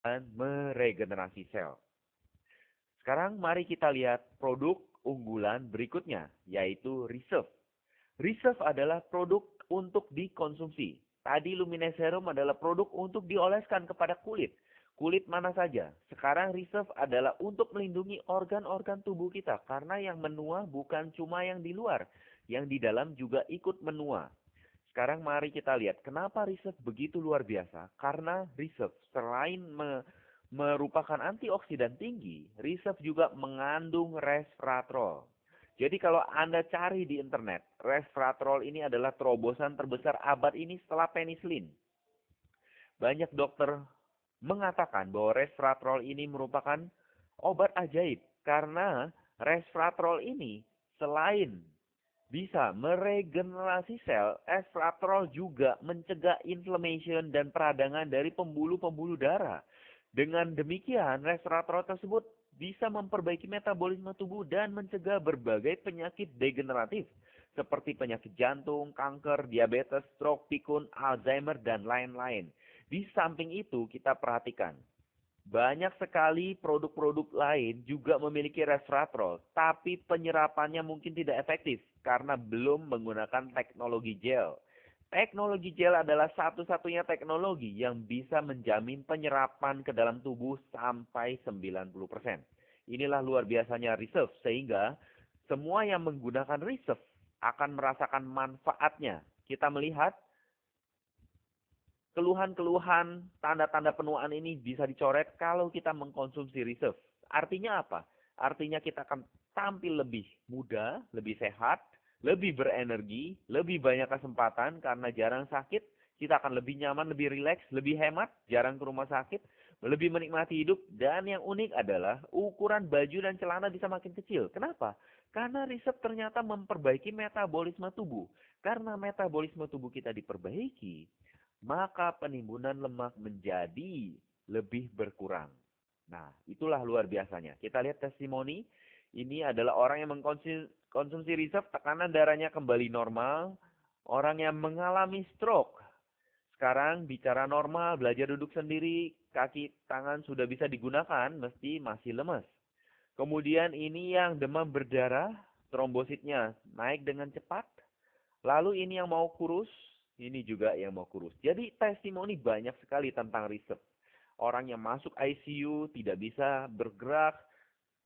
dan meregenerasi sel. Sekarang mari kita lihat produk unggulan berikutnya, yaitu Reserve. Reserve adalah produk untuk dikonsumsi. Tadi Lumineserum adalah produk untuk dioleskan kepada kulit. Kulit mana saja. Sekarang Reserve adalah untuk melindungi organ-organ tubuh kita. Karena yang menua bukan cuma yang di luar. Yang di dalam juga ikut menua. Sekarang mari kita lihat kenapa Reserve begitu luar biasa. Karena Reserve selain merupakan antioksidan tinggi, Reserve juga mengandung resveratrol. Jadi kalau Anda cari di internet, resveratrol ini adalah terobosan terbesar abad ini setelah penicillin. Banyak dokter mengatakan bahwa resveratrol ini merupakan obat ajaib karena resveratrol ini selain bisa meregenerasi sel, resveratrol juga mencegah inflammation dan peradangan dari pembuluh-pembuluh darah. Dengan demikian, resveratrol tersebut bisa memperbaiki metabolisme tubuh dan mencegah berbagai penyakit degeneratif seperti penyakit jantung, kanker, diabetes, stroke, pikun, Alzheimer, dan lain-lain. Di samping itu, kita perhatikan banyak sekali produk-produk lain juga memiliki resveratrol, tapi penyerapannya mungkin tidak efektif karena belum menggunakan teknologi gel. Teknologi gel adalah satu-satunya teknologi yang bisa menjamin penyerapan ke dalam tubuh sampai 90%. Inilah luar biasanya Reserve, sehingga semua yang menggunakan Reserve akan merasakan manfaatnya. Kita melihat keluhan-keluhan, tanda-tanda penuaan ini bisa dicoret kalau kita mengkonsumsi Reserve. Artinya apa? Artinya kita akan tampil lebih muda, lebih sehat, lebih berenergi, lebih banyak kesempatan karena jarang sakit. Kita akan lebih nyaman, lebih rileks, lebih hemat, jarang ke rumah sakit, lebih menikmati hidup. Dan yang unik adalah ukuran baju dan celana bisa makin kecil. Kenapa? Karena riset ternyata memperbaiki metabolisme tubuh. Karena metabolisme tubuh kita diperbaiki, maka penimbunan lemak menjadi lebih berkurang. Nah, itulah luar biasanya. Kita lihat testimoni. Ini adalah orang yang mengkonsumsi Reserve, tekanan darahnya kembali normal. Orang yang mengalami stroke, sekarang bicara normal, belajar duduk sendiri, kaki tangan sudah bisa digunakan, mesti masih lemas. Kemudian ini yang demam berdarah, trombositnya naik dengan cepat. Lalu ini yang mau kurus, ini juga yang mau kurus. Jadi testimoni banyak sekali tentang riset. Orang yang masuk ICU tidak bisa bergerak,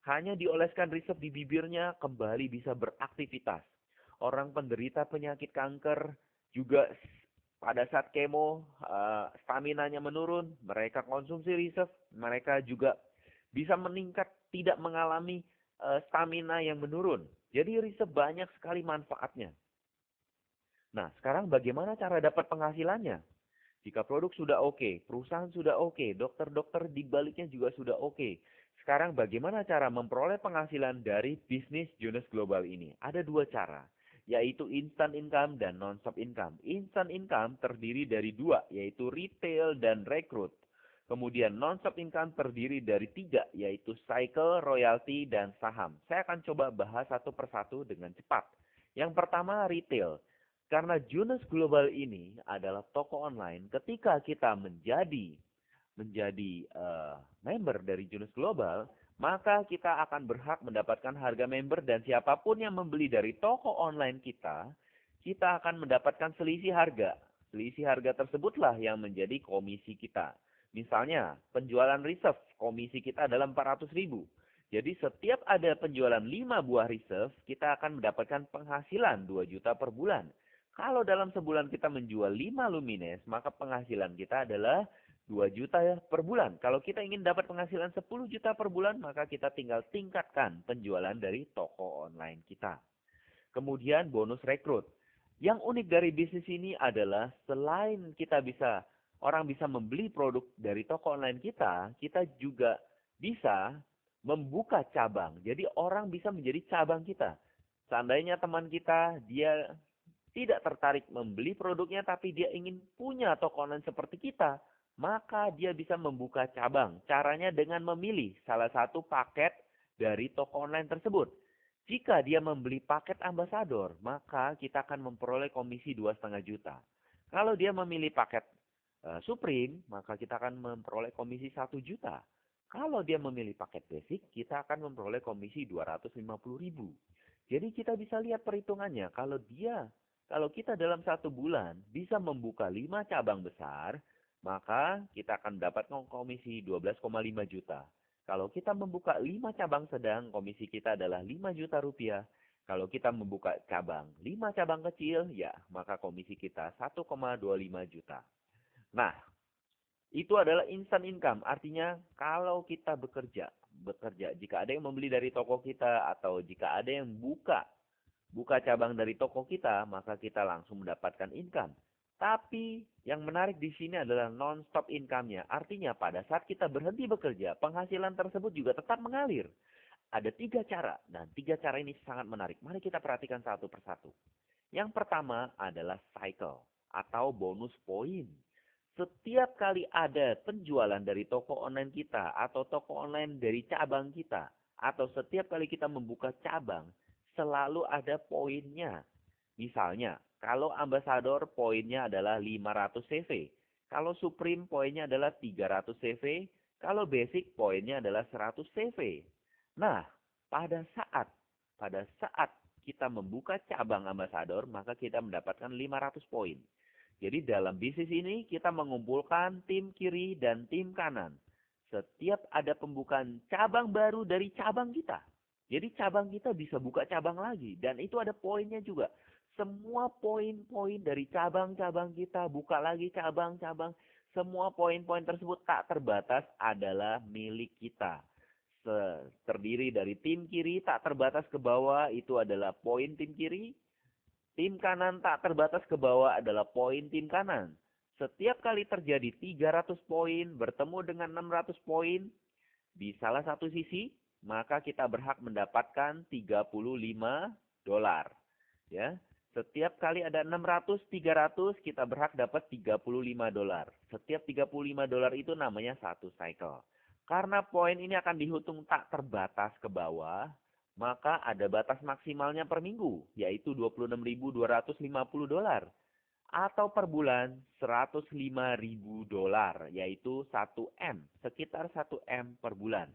hanya dioleskan riset di bibirnya kembali bisa beraktivitas. Orang penderita penyakit kanker juga pada saat kemo stamina-nya menurun, mereka konsumsi riset, mereka juga bisa meningkat, tidak mengalami stamina yang menurun. Jadi riset banyak sekali manfaatnya. Nah, sekarang bagaimana cara dapat penghasilannya? Jika produk sudah oke, perusahaan sudah oke, dokter-dokter di baliknya juga sudah oke. Sekarang bagaimana cara memperoleh penghasilan dari bisnis Jonas Global ini? Ada dua cara, yaitu instant income dan non-stop income. Instant income terdiri dari dua, yaitu retail dan rekrut. Kemudian non-stop income terdiri dari tiga, yaitu cycle, royalty, dan saham. Saya akan coba bahas satu persatu dengan cepat. Yang pertama retail. Karena Jonas Global ini adalah toko online, ketika kita menjadi member dari Jonas Global, maka kita akan berhak mendapatkan harga member dan siapapun yang membeli dari toko online kita, kita akan mendapatkan selisih harga. Selisih harga tersebutlah yang menjadi komisi kita. Misalnya, penjualan reserve, komisi kita adalah 400.000. Jadi setiap ada penjualan 5 buah reserve, kita akan mendapatkan penghasilan 2 juta per bulan. Kalau dalam sebulan kita menjual 5 Lumines, maka penghasilan kita adalah 2 juta ya per bulan. Kalau kita ingin dapat penghasilan 10 juta per bulan, maka kita tinggal tingkatkan penjualan dari toko online kita. Kemudian bonus rekrut. Yang unik dari bisnis ini adalah selain orang bisa membeli produk dari toko online kita, kita juga bisa membuka cabang. Jadi orang bisa menjadi cabang kita. Seandainya teman kita, dia tidak tertarik membeli produknya tapi dia ingin punya toko online seperti kita, maka dia bisa membuka cabang. Caranya dengan memilih salah satu paket dari toko online tersebut. Jika dia membeli paket ambasador, maka kita akan memperoleh komisi 2,5 juta. Kalau dia memilih paket Supreme, maka kita akan memperoleh komisi 1 juta. Kalau dia memilih paket basic, kita akan memperoleh komisi 250.000. Jadi kita bisa lihat perhitungannya. Kalau kita dalam 1 bulan bisa membuka 5 cabang besar, maka kita akan mendapatkan komisi 12,5 juta. Kalau kita membuka 5 cabang sedang, komisi kita adalah 5 juta rupiah. Kalau kita membuka 5 cabang kecil, ya maka komisi kita 1,25 juta. Nah, itu adalah instant income. Artinya kalau kita bekerja, jika ada yang membeli dari toko kita atau jika ada yang buka cabang dari toko kita, maka kita langsung mendapatkan income. Tapi yang menarik di sini adalah non-stop income-nya. Artinya pada saat kita berhenti bekerja, penghasilan tersebut juga tetap mengalir. Ada 3 cara, dan 3 cara ini sangat menarik. Mari kita perhatikan satu persatu. Yang pertama adalah cycle atau bonus poin. Setiap kali ada penjualan dari toko online kita atau toko online dari cabang kita, atau setiap kali kita membuka cabang, selalu ada poinnya. Misalnya, kalau Ambassador poinnya adalah 500 CV. Kalau Supreme poinnya adalah 300 CV. Kalau Basic poinnya adalah 100 CV. Nah, pada saat kita membuka cabang Ambassador, maka kita mendapatkan 500 poin. Jadi dalam bisnis ini kita mengumpulkan tim kiri dan tim kanan. Setiap ada pembukaan cabang baru dari cabang kita. Jadi cabang kita bisa buka cabang lagi. Dan itu ada poinnya juga. Semua poin-poin dari cabang-cabang kita buka lagi cabang-cabang. Semua poin-poin tersebut tak terbatas adalah milik kita. Terdiri dari tim kiri tak terbatas ke bawah, itu adalah poin tim kiri. Tim kanan tak terbatas ke bawah adalah poin tim kanan. Setiap kali terjadi 300 poin bertemu dengan 600 poin di salah satu sisi, maka kita berhak mendapatkan $35. Ya. Setiap kali ada 600, 300, kita berhak dapat $35. Setiap $35 itu namanya satu cycle. Karena poin ini akan dihitung tak terbatas ke bawah, maka ada batas maksimalnya per minggu, yaitu $26.250. Atau per bulan $105.000, yaitu 1M, sekitar 1M per bulan.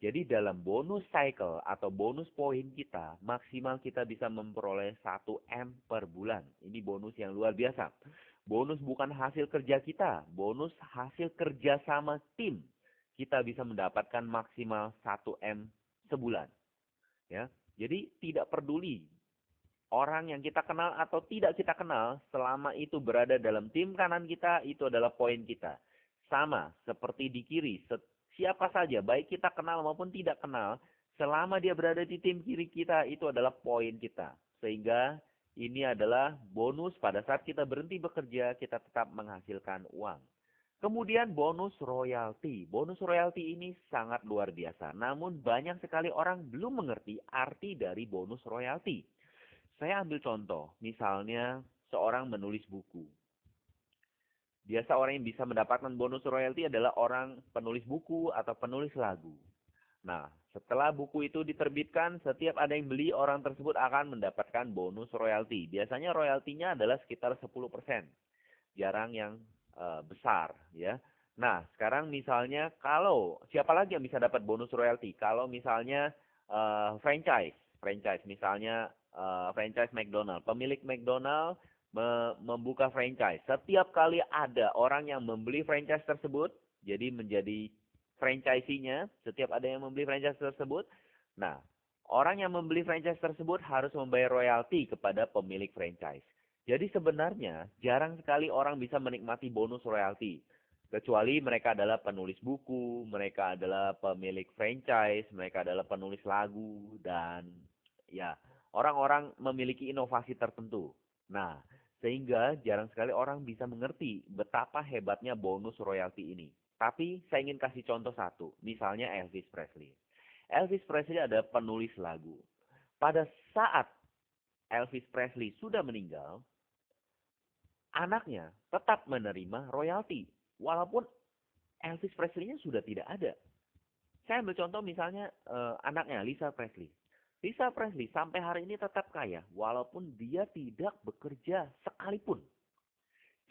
Jadi dalam bonus cycle atau bonus poin kita, maksimal kita bisa memperoleh 1M per bulan. Ini bonus yang luar biasa. Bonus bukan hasil kerja kita, bonus hasil kerja sama tim. Kita bisa mendapatkan maksimal 1M sebulan. Ya, jadi tidak peduli orang yang kita kenal atau tidak kita kenal, selama itu berada dalam tim kanan kita, itu adalah poin kita. Sama seperti di kiri, siapa saja, baik kita kenal maupun tidak kenal, selama dia berada di tim kiri kita, itu adalah poin kita. Sehingga ini adalah bonus pada saat kita berhenti bekerja, kita tetap menghasilkan uang. Kemudian bonus royalti. Bonus royalti ini sangat luar biasa. Namun banyak sekali orang belum mengerti arti dari bonus royalti. Saya ambil contoh, misalnya seorang menulis buku. Biasa orang yang bisa mendapatkan bonus royalti adalah orang penulis buku atau penulis lagu. Nah, setelah buku itu diterbitkan, setiap ada yang beli, orang tersebut akan mendapatkan bonus royalti. Biasanya royaltinya adalah sekitar 10%. Jarang yang besar, ya. Nah, sekarang misalnya kalau siapa lagi yang bisa dapat bonus royalti? Kalau misalnya franchise misalnya franchise McDonald, pemilik McDonald membuka franchise. Setiap kali ada orang yang membeli franchise tersebut, jadi menjadi franchisee-nya, setiap ada yang membeli franchise tersebut, nah, orang yang membeli franchise tersebut harus membayar royalti kepada pemilik franchise. Jadi sebenarnya jarang sekali orang bisa menikmati bonus royalti. Kecuali mereka adalah penulis buku, mereka adalah pemilik franchise, mereka adalah penulis lagu, dan ya orang-orang memiliki inovasi tertentu. Nah, sehingga jarang sekali orang bisa mengerti betapa hebatnya bonus royalti ini. Tapi saya ingin kasih contoh satu, misalnya Elvis Presley. Elvis Presley adalah penulis lagu. Pada saat Elvis Presley sudah meninggal, anaknya tetap menerima royalti, walaupun Elvis Presley-nya sudah tidak ada. Saya ambil contoh misalnya anaknya Lisa Presley. Lisa Presley sampai hari ini tetap kaya, walaupun dia tidak bekerja sekalipun.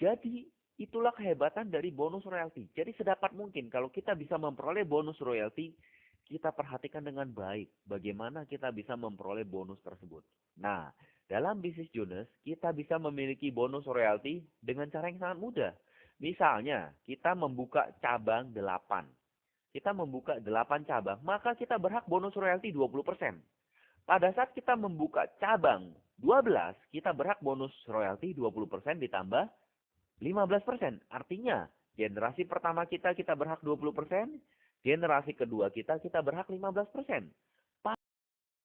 Jadi Itulah kehebatan dari bonus royalti. Jadi sedapat mungkin kalau kita bisa memperoleh bonus royalti, kita perhatikan dengan baik bagaimana kita bisa memperoleh bonus tersebut. Nah, dalam bisnis Jonas, kita bisa memiliki bonus royalti dengan cara yang sangat mudah. Misalnya, kita membuka cabang 8. Kita membuka 8 cabang, maka kita berhak bonus royalti 20%. Pada saat kita membuka cabang 12, kita berhak bonus royalti 20% ditambah 15%. Artinya, generasi pertama kita berhak 20%, generasi kedua kita berhak 15%.